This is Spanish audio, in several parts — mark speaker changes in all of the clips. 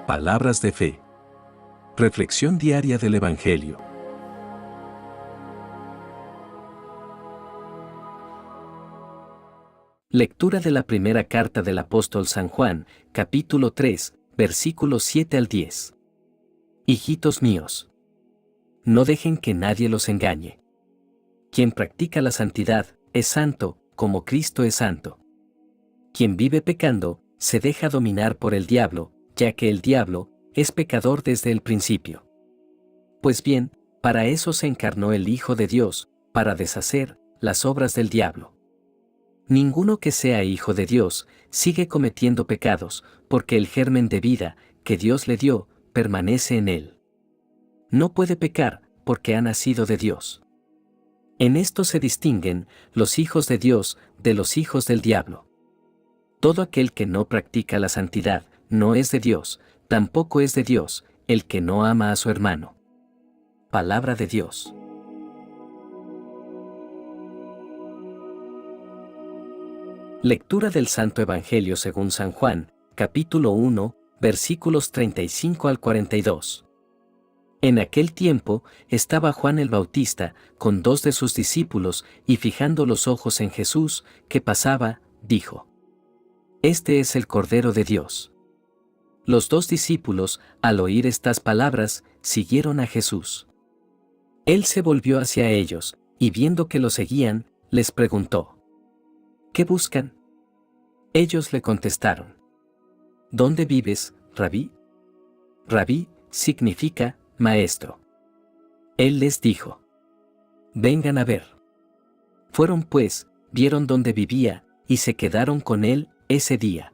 Speaker 1: Palabras de fe. Reflexión diaria del Evangelio. Lectura de la primera carta del apóstol San Juan, capítulo 3, versículos 7 al 10. Hijitos míos, no dejen que nadie los engañe. Quien practica la santidad es santo, como Cristo es santo. Quien vive pecando, se deja dominar por el diablo, ya que el diablo es pecador desde el principio. Pues bien, para eso se encarnó el Hijo de Dios, para deshacer las obras del diablo. Ninguno que sea hijo de Dios sigue cometiendo pecados, porque el germen de vida que Dios le dio permanece en él. No puede pecar, porque ha nacido de Dios. En esto se distinguen los hijos de Dios de los hijos del diablo. Todo aquel que no practica la santidad no es de Dios, tampoco es de Dios el que no ama a su hermano. Palabra de Dios. Lectura del Santo Evangelio según San Juan, capítulo 1, versículos 35 al 42. En aquel tiempo estaba Juan el Bautista con 2 de sus discípulos y fijando los ojos en Jesús, que pasaba, dijo: Este es el Cordero de Dios. Los 2 discípulos, al oír estas palabras, siguieron a Jesús. Él se volvió hacia ellos, y viendo que lo seguían, les preguntó: ¿Qué buscan? Ellos le contestaron: ¿Dónde vives, Rabí? Rabí significa maestro. Él les dijo: Vengan a ver. Fueron pues, vieron dónde vivía, y se quedaron con él ese día.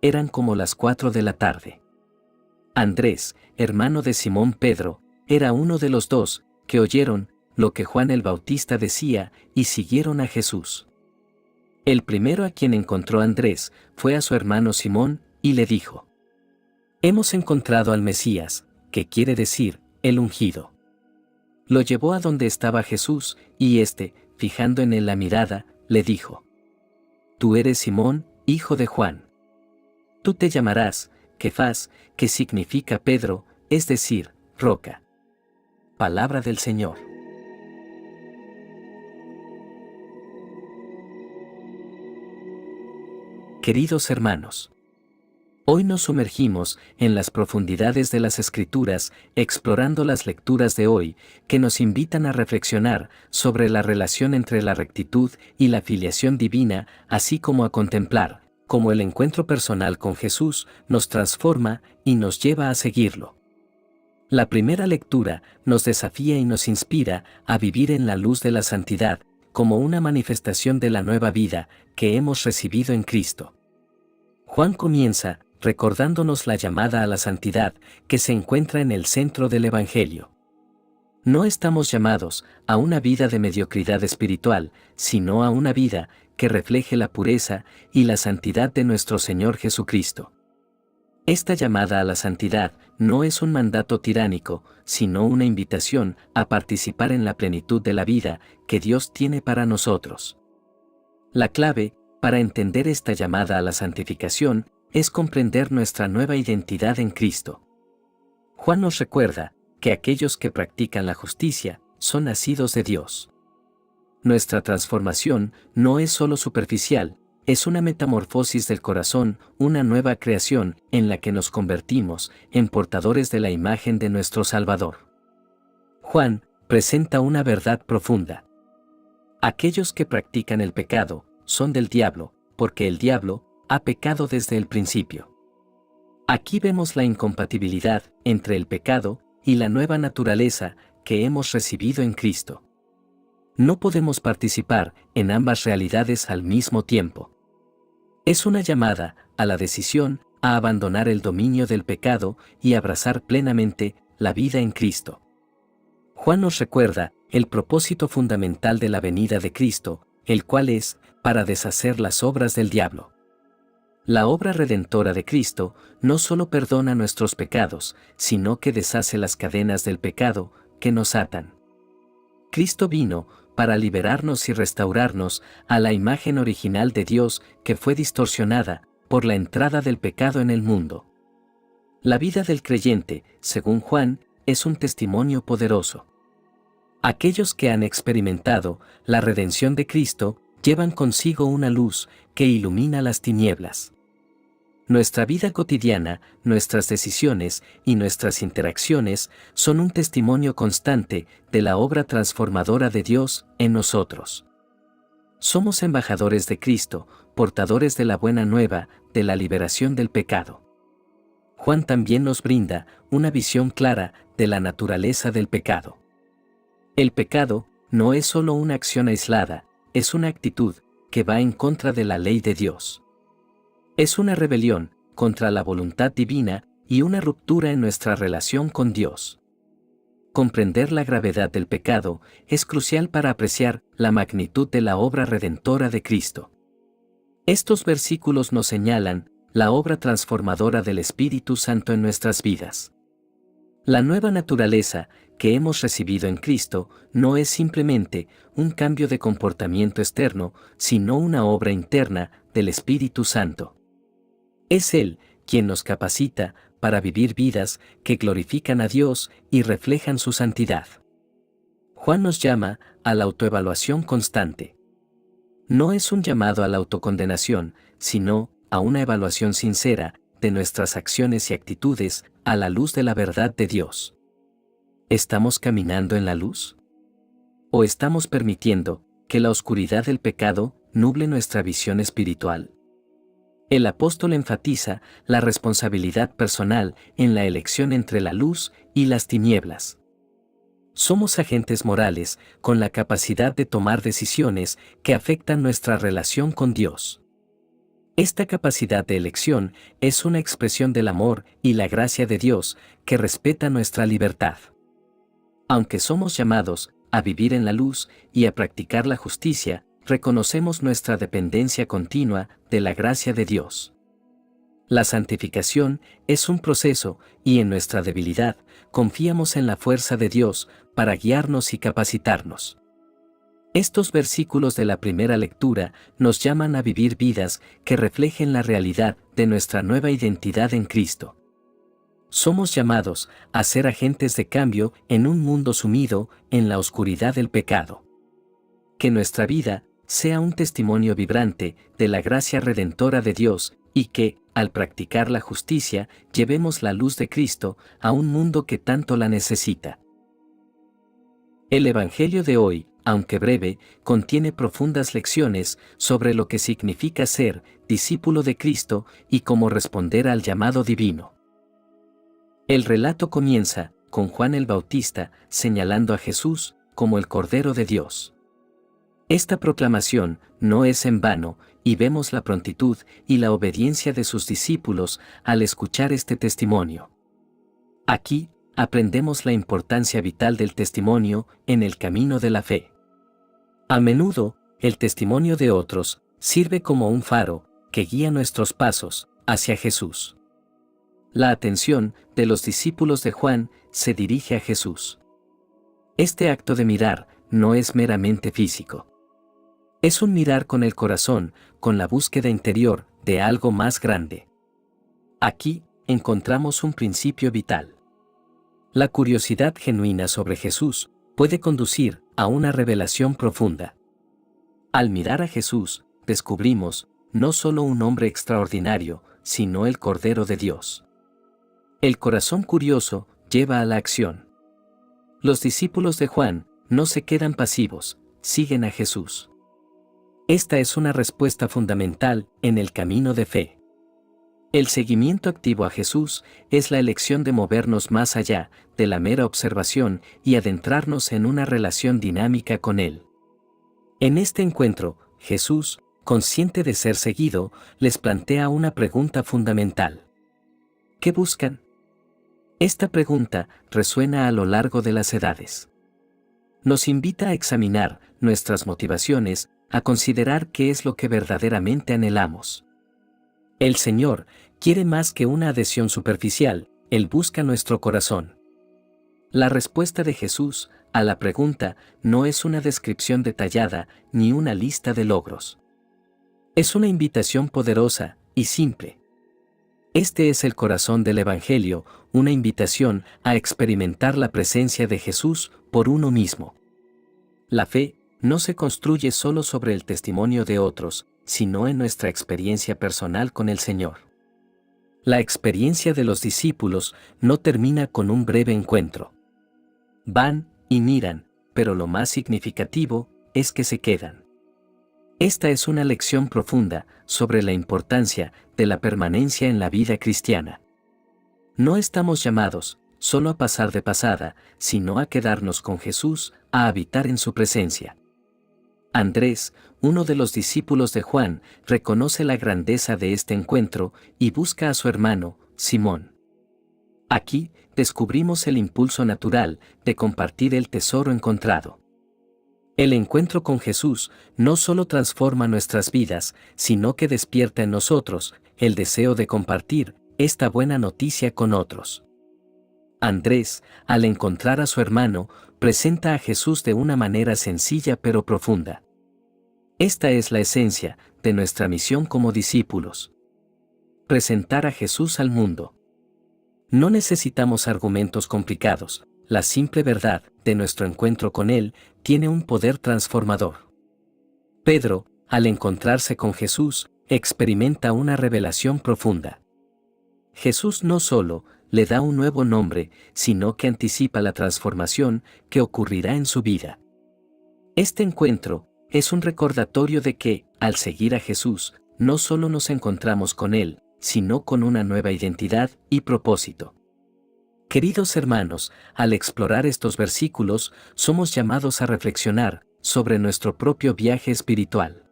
Speaker 1: Eran como las 4 de la tarde. Andrés, hermano de Simón Pedro, era uno de los 2, que oyeron lo que Juan el Bautista decía y siguieron a Jesús. El primero a quien encontró Andrés fue a su hermano Simón y le dijo: Hemos encontrado al Mesías, que quiere decir, el ungido. Lo llevó a donde estaba Jesús, y éste, fijando en él la mirada, le dijo: Tú eres Simón, hijo de Juan. Tú te llamarás Kefas, que significa Pedro, es decir, roca. Palabra del Señor. Queridos hermanos, hoy nos sumergimos en las profundidades de las Escrituras, explorando las lecturas de hoy, que nos invitan a reflexionar sobre la relación entre la rectitud y la filiación divina, así como a contemplar cómo el encuentro personal con Jesús nos transforma y nos lleva a seguirlo. La primera lectura nos desafía y nos inspira a vivir en la luz de la santidad, como una manifestación de la nueva vida que hemos recibido en Cristo. Juan comienza recordándonos la llamada a la santidad que se encuentra en el centro del Evangelio. No estamos llamados a una vida de mediocridad espiritual, sino a una vida que refleje la pureza y la santidad de nuestro Señor Jesucristo. Esta llamada a la santidad no es un mandato tiránico, sino una invitación a participar en la plenitud de la vida que Dios tiene para nosotros. La clave para entender esta llamada a la santificación es comprender nuestra nueva identidad en Cristo. Juan nos recuerda que aquellos que practican la justicia son nacidos de Dios. Nuestra transformación no es solo superficial, es una metamorfosis del corazón, una nueva creación en la que nos convertimos en portadores de la imagen de nuestro Salvador. Juan presenta una verdad profunda. Aquellos que practican el pecado son del diablo, porque el diablo ha pecado desde el principio. Aquí vemos la incompatibilidad entre el pecado y la nueva naturaleza que hemos recibido en Cristo. No podemos participar en ambas realidades al mismo tiempo. Es una llamada a la decisión a abandonar el dominio del pecado y abrazar plenamente la vida en Cristo. Juan nos recuerda el propósito fundamental de la venida de Cristo, el cual es para deshacer las obras del diablo. La obra redentora de Cristo no solo perdona nuestros pecados, sino que deshace las cadenas del pecado que nos atan. Cristo vino para liberarnos y restaurarnos a la imagen original de Dios que fue distorsionada por la entrada del pecado en el mundo. La vida del creyente, según Juan, es un testimonio poderoso. Aquellos que han experimentado la redención de Cristo llevan consigo una luz que ilumina las tinieblas. Nuestra vida cotidiana, nuestras decisiones y nuestras interacciones son un testimonio constante de la obra transformadora de Dios en nosotros. Somos embajadores de Cristo, portadores de la buena nueva, de la liberación del pecado. Juan también nos brinda una visión clara de la naturaleza del pecado. El pecado no es solo una acción aislada, es una actitud que va en contra de la ley de Dios. Es una rebelión contra la voluntad divina y una ruptura en nuestra relación con Dios. Comprender la gravedad del pecado es crucial para apreciar la magnitud de la obra redentora de Cristo. Estos versículos nos señalan la obra transformadora del Espíritu Santo en nuestras vidas. La nueva naturaleza que hemos recibido en Cristo no es simplemente un cambio de comportamiento externo, sino una obra interna del Espíritu Santo. Es Él quien nos capacita para vivir vidas que glorifican a Dios y reflejan su santidad. Juan nos llama a la autoevaluación constante. No es un llamado a la autocondenación, sino a una evaluación sincera de nuestras acciones y actitudes a la luz de la verdad de Dios. ¿Estamos caminando en la luz? ¿O estamos permitiendo que la oscuridad del pecado nuble nuestra visión espiritual? El apóstol enfatiza la responsabilidad personal en la elección entre la luz y las tinieblas. Somos agentes morales con la capacidad de tomar decisiones que afectan nuestra relación con Dios. Esta capacidad de elección es una expresión del amor y la gracia de Dios que respeta nuestra libertad. Aunque somos llamados a vivir en la luz y a practicar la justicia, reconocemos nuestra dependencia continua de la gracia de Dios. La santificación es un proceso y en nuestra debilidad confiamos en la fuerza de Dios para guiarnos y capacitarnos. Estos versículos de la primera lectura nos llaman a vivir vidas que reflejen la realidad de nuestra nueva identidad en Cristo. Somos llamados a ser agentes de cambio en un mundo sumido en la oscuridad del pecado. Que nuestra vida sea un testimonio vibrante de la gracia redentora de Dios y que, al practicar la justicia, llevemos la luz de Cristo a un mundo que tanto la necesita. El Evangelio de hoy, aunque breve, contiene profundas lecciones sobre lo que significa ser discípulo de Cristo y cómo responder al llamado divino. El relato comienza con Juan el Bautista señalando a Jesús como el Cordero de Dios. Esta proclamación no es en vano, y vemos la prontitud y la obediencia de sus discípulos al escuchar este testimonio. Aquí, aprendemos la importancia vital del testimonio en el camino de la fe. A menudo, el testimonio de otros sirve como un faro que guía nuestros pasos hacia Jesús. La atención de los discípulos de Juan se dirige a Jesús. Este acto de mirar no es meramente físico. Es un mirar con el corazón, con la búsqueda interior de algo más grande. Aquí encontramos un principio vital. La curiosidad genuina sobre Jesús puede conducir a una revelación profunda. Al mirar a Jesús, descubrimos no solo un hombre extraordinario, sino el Cordero de Dios. El corazón curioso lleva a la acción. Los discípulos de Juan no se quedan pasivos, siguen a Jesús. Esta es una respuesta fundamental en el camino de fe. El seguimiento activo a Jesús es la elección de movernos más allá de la mera observación y adentrarnos en una relación dinámica con Él. En este encuentro, Jesús, consciente de ser seguido, les plantea una pregunta fundamental. ¿Qué buscan? Esta pregunta resuena a lo largo de las edades. Nos invita a examinar nuestras motivaciones, a considerar qué es lo que verdaderamente anhelamos. El Señor quiere más que una adhesión superficial, Él busca nuestro corazón. La respuesta de Jesús a la pregunta no es una descripción detallada ni una lista de logros. Es una invitación poderosa y simple. Este es el corazón del Evangelio, una invitación a experimentar la presencia de Jesús por uno mismo. La fe no se construye solo sobre el testimonio de otros, sino en nuestra experiencia personal con el Señor. La experiencia de los discípulos no termina con un breve encuentro. Van y miran, pero lo más significativo es que se quedan. Esta es una lección profunda sobre la importancia de la permanencia en la vida cristiana. No estamos llamados solo a pasar de pasada, sino a quedarnos con Jesús, a habitar en su presencia. Andrés, uno de los discípulos de Juan, reconoce la grandeza de este encuentro y busca a su hermano, Simón. Aquí descubrimos el impulso natural de compartir el tesoro encontrado. El encuentro con Jesús no solo transforma nuestras vidas, sino que despierta en nosotros el deseo de compartir esta buena noticia con otros. Andrés, al encontrar a su hermano, presenta a Jesús de una manera sencilla pero profunda. Esta es la esencia de nuestra misión como discípulos. Presentar a Jesús al mundo. No necesitamos argumentos complicados, la simple verdad de nuestro encuentro con Él tiene un poder transformador. Pedro, al encontrarse con Jesús, experimenta una revelación profunda. Jesús no solo le da un nuevo nombre, sino que anticipa la transformación que ocurrirá en su vida. Este encuentro es un recordatorio de que, al seguir a Jesús, no solo nos encontramos con Él, sino con una nueva identidad y propósito. Queridos hermanos, al explorar estos versículos, somos llamados a reflexionar sobre nuestro propio viaje espiritual.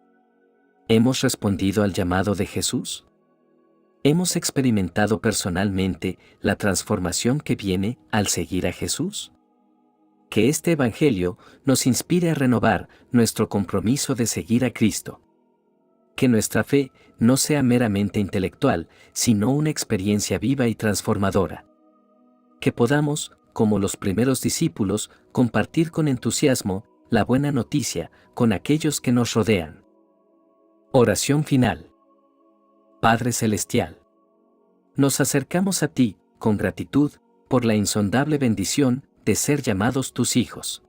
Speaker 1: ¿Hemos respondido al llamado de Jesús? ¿Hemos experimentado personalmente la transformación que viene al seguir a Jesús? Que este Evangelio nos inspire a renovar nuestro compromiso de seguir a Cristo. Que nuestra fe no sea meramente intelectual, sino una experiencia viva y transformadora. Que podamos, como los primeros discípulos, compartir con entusiasmo la buena noticia con aquellos que nos rodean. Oración final. Padre Celestial, nos acercamos a ti, con gratitud, por la insondable bendición de ser llamados tus hijos.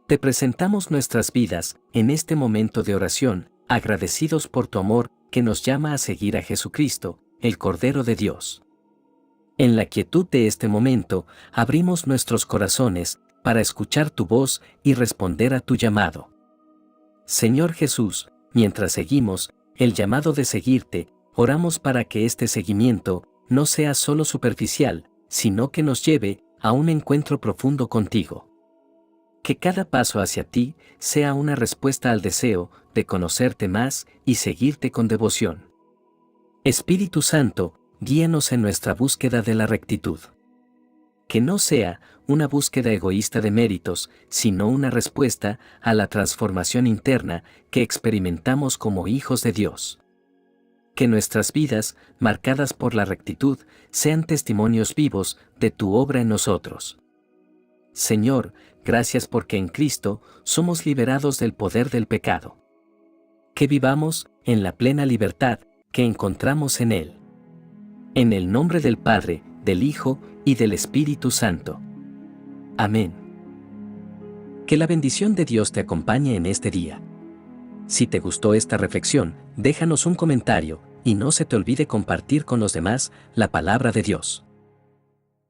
Speaker 1: Te presentamos nuestras vidas en este momento de oración, agradecidos por tu amor que nos llama a seguir a Jesucristo, el Cordero de Dios. En la quietud de este momento, abrimos nuestros corazones para escuchar tu voz y responder a tu llamado. Señor Jesús, mientras seguimos el llamado de seguirte, oramos para que este seguimiento no sea solo superficial, sino que nos lleve a un encuentro profundo contigo. Que cada paso hacia ti sea una respuesta al deseo de conocerte más y seguirte con devoción. Espíritu Santo, guíanos en nuestra búsqueda de la rectitud. Que no sea una búsqueda egoísta de méritos, sino una respuesta a la transformación interna que experimentamos como hijos de Dios. Que nuestras vidas, marcadas por la rectitud, sean testimonios vivos de tu obra en nosotros. Señor, gracias porque en Cristo somos liberados del poder del pecado. Que vivamos en la plena libertad que encontramos en Él. En el nombre del Padre, del Hijo y del Espíritu Santo. Amén. Que la bendición de Dios te acompañe en este día. Si te gustó esta reflexión, déjanos un comentario y no se te olvide compartir con los demás la palabra de Dios.